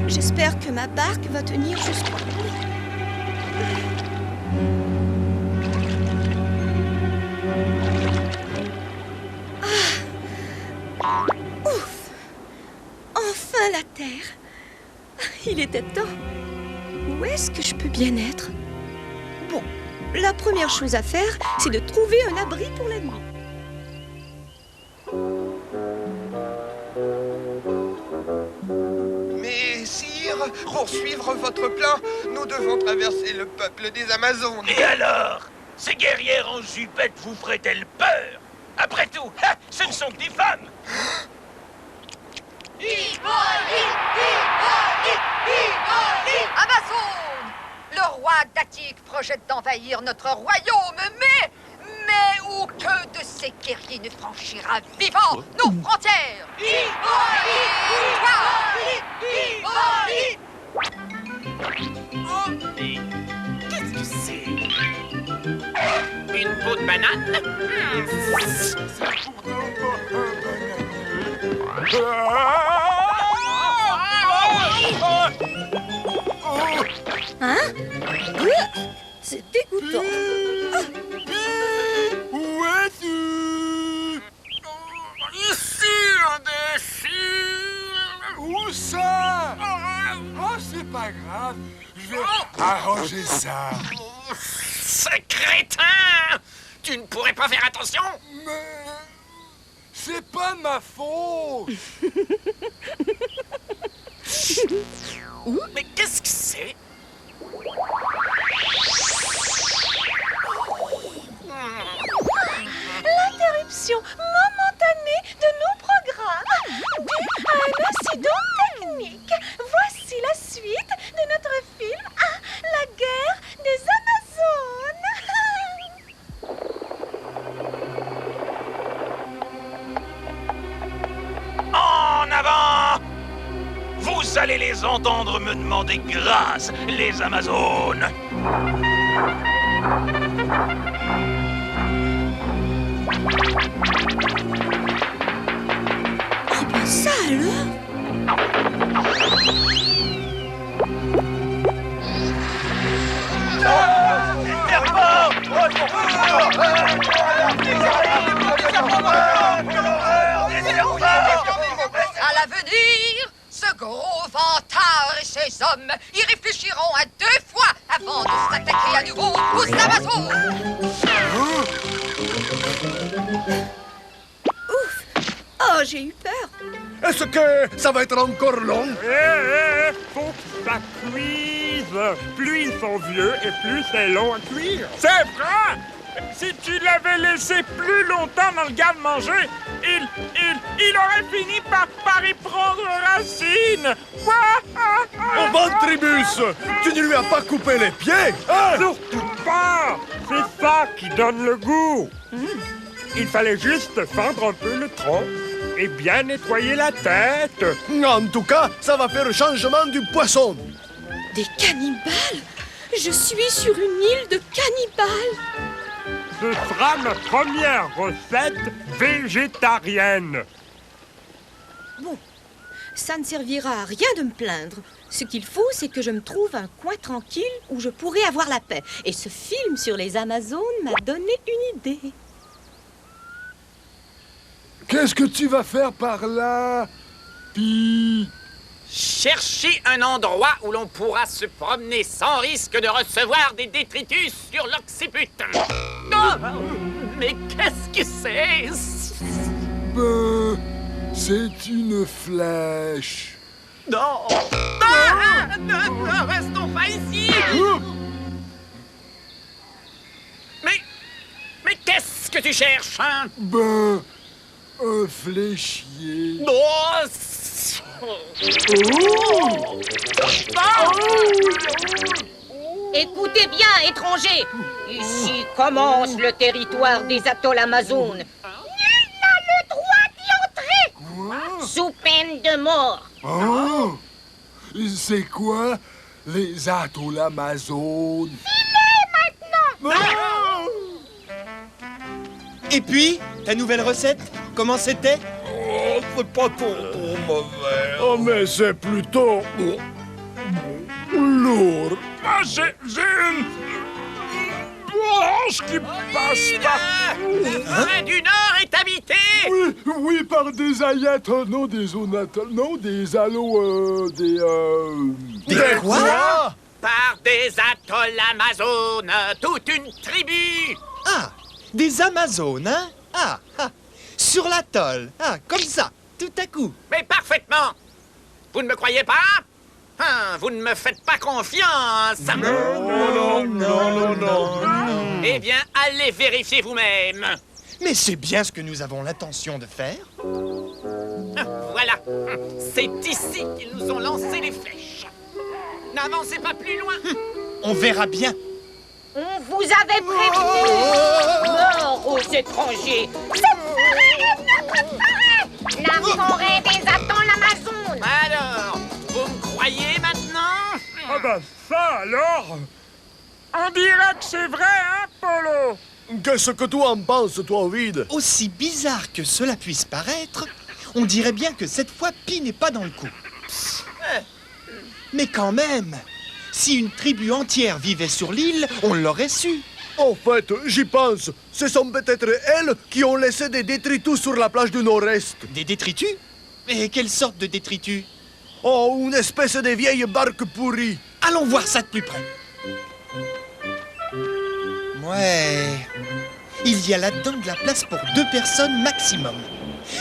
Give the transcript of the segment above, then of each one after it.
J'espère que ma barque va tenir jusqu'au bout. Ouf! Enfin la terre! Il était temps. Où est-ce que je peux bien être? Bon, la première chose à faire, c'est de trouver un abri pour la nuit. Mais sire, pour suivre votre plan, nous devons traverser le peuple des Amazones. Et alors? Ces guerrières en jupette vous feraient-elles peur? Après tout, ce ne sont que des femmes. Amazon! Le roi d'Attique projette d'envahir notre royaume, mais aucun de ces guerriers ne franchira vivant nos frontières! Qu'est-ce que c'est? Une peau de banane? Hein? C'est dégoûtant. Où es-tu? Ici, imbécile! Où ça? Oh, c'est pas grave. Je vais arranger ça. Ce crétin! Tu ne pourrais pas faire attention? Mais c'est pas ma faute. Mais qu'est-ce que c'est? L'interruption momentanée de nos programmes due à un incident technique. Voici la suite de notre film La guerre des Amazones. En avant! Vous allez les entendre me demander grâce, les Amazones! Oh ben ça alors! À l'avenir, ce gros vantard et ses hommes y réfléchiront à 2 fois avant de s'attaquer à nouveau aux Amazones. Oh, j'ai eu peur! Est-ce que ça va être encore long? Faut que ça cuise. Plus ils sont vieux et plus c'est long à cuire. C'est vrai! Si tu l'avais laissé plus longtemps dans le garde-manger, il aurait fini par y prendre racine. Oh, Ventribus! Tu ne lui as pas coupé les pieds, hein? Surtout pas! C'est ça qui donne le goût. Il fallait juste fendre un peu le tronc et bien nettoyer la tête. En tout cas, ça va faire changement du poisson. Des cannibales? Je suis sur une île de cannibales! Ce sera ma première recette végétarienne. Bon, ça ne servira à rien de me plaindre. Ce qu'il faut, c'est que je me trouve un coin tranquille où je pourrai avoir la paix. Et ce film sur les Amazones m'a donné une idée. Qu'est-ce que tu vas faire par là? Puis... Chercher un endroit où l'on pourra se promener sans risque de recevoir des détritus sur l'occiput. Oh, mais qu'est-ce que c'est? Ben, c'est une flèche. Non! Ne restons pas ici! Mais qu'est-ce que tu cherches, hein? Ben, un fléchier. Oh! Écoutez bien, étrangers. Ici commence le territoire des atolls Amazones. Nul n'a le droit d'y entrer. Sous peine de mort. Oh! C'est quoi les atolls Amazones? Et puis, ta nouvelle recette, comment c'était? Oh, c'est pas trop mauvais. Oh, mais c'est plutôt... lourd. Ah, j'ai une... branche qui passe La pas. forêt du Nord est habitée! Oui, par des aillettes, non, des onatales, non, des allos, Des quoi? Par des atolls Amazones, toute une tribu! Ah, des Amazones, hein? Sur l'atoll, comme ça, tout à coup. Mais parfaitement! Vous ne me croyez pas? Vous ne me faites pas confiance! Non. Eh bien, allez vérifier vous-même! Mais c'est bien ce que nous avons l'intention de faire. Voilà, c'est ici qu'ils nous ont lancé les flèches. N'avancez pas plus loin. On verra bien. On vous avait prévenu. Mort aux étrangers. Cette forêt est notre forêt. La forêt des atolls Amazones. Alors, vous me croyez maintenant? Ah ben ça alors! On dirait que c'est vrai, hein, Polo? Qu'est-ce que toi en penses, toi, Ovid? Aussi bizarre que cela puisse paraître, on dirait bien que cette fois, Pi n'est pas dans le coup. Mais quand même, si une tribu entière vivait sur l'île, on l'aurait su. En fait, j'y pense. Ce sont peut-être elles qui ont laissé des détritus sur la plage du nord-est. Des détritus? Et quelle sorte de détritus? Oh, une espèce de vieille barque pourrie. Allons voir ça de plus près. Ouais. Il y a là-dedans de la place pour 2 personnes maximum.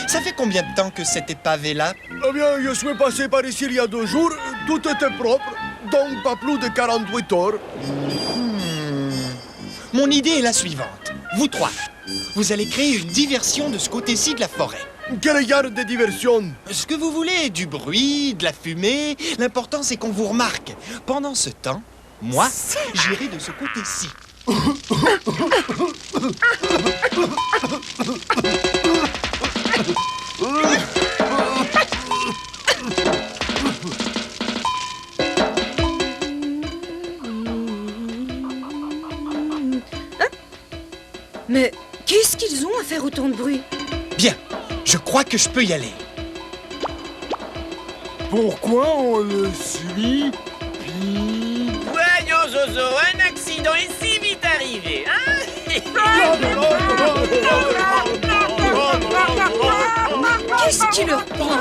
Ça fait combien de temps que cette épave est là? Eh bien, je suis passé par ici il y a 2 jours. Tout était propre, donc pas plus de 48 heures. Mon idée est la suivante. Vous 3, vous allez créer une diversion de ce côté-ci de la forêt. Quel genre de diversion? Ce que vous voulez, du bruit, de la fumée. L'important, c'est qu'on vous remarque. Pendant ce temps, moi, j'irai de ce côté-ci. Mais qu'est-ce qu'ils ont à faire autant de bruit? Bien, je crois que je peux y aller. Pourquoi on le suit? Voyons, Zozo, un accident est si vite arrivé, hein? Qu'est-ce qui leur prend?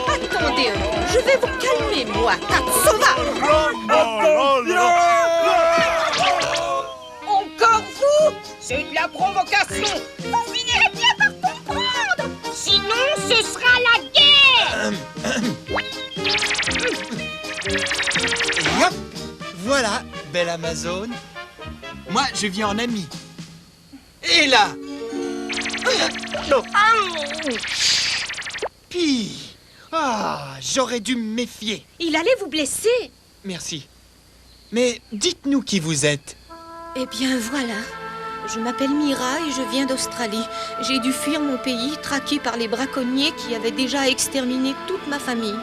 Attendez, je vais vous calmer, moi, Katsova! Encore vous? C'est de la provocation. Vous finirez bien par comprendre. Sinon, ce sera la guerre. Et hop, voilà, belle Amazone. Moi, je viens en ami. Et là, Pi. J'aurais dû me méfier. Il allait vous blesser. Merci. Mais dites-nous qui vous êtes. Eh bien, voilà. Je m'appelle Mira et je viens d'Australie. J'ai dû fuir mon pays, traqué par les braconniers qui avaient déjà exterminé toute ma famille.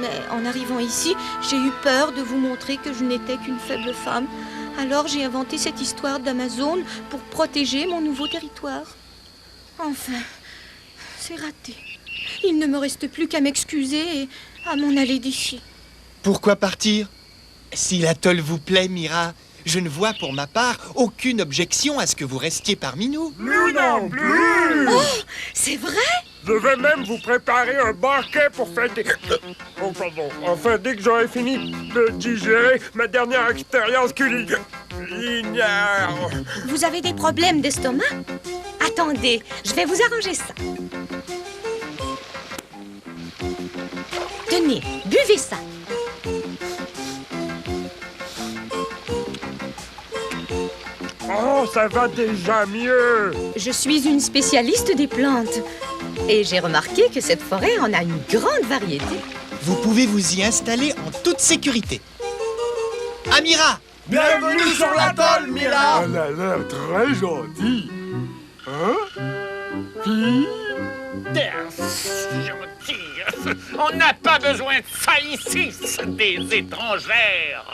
Mais en arrivant ici, j'ai eu peur de vous montrer que je n'étais qu'une faible femme. Alors j'ai inventé cette histoire d'Amazone pour protéger mon nouveau territoire. Enfin, c'est raté. Il ne me reste plus qu'à m'excuser et à m'en aller d'ici. Pourquoi partir? Si l'atoll vous plaît, Mira, je ne vois pour ma part aucune objection à ce que vous restiez parmi nous. Nous non plus! Oh, c'est vrai? Je vais même vous préparer un banquet pour fêter... Oh, pardon. Enfin, dès que j'aurai fini de digérer ma dernière expérience culinaire... Vous avez des problèmes d'estomac? Attendez, je vais vous arranger ça. Tenez, buvez ça. Oh, ça va déjà mieux! Je suis une spécialiste des plantes. Et j'ai remarqué que cette forêt en a une grande variété. Vous pouvez vous y installer en toute sécurité. Amira! Bienvenue sur l'atoll, Mira! Elle a l'air très gentille. Hein? Pi? On n'a pas besoin de ça ici, des étrangères.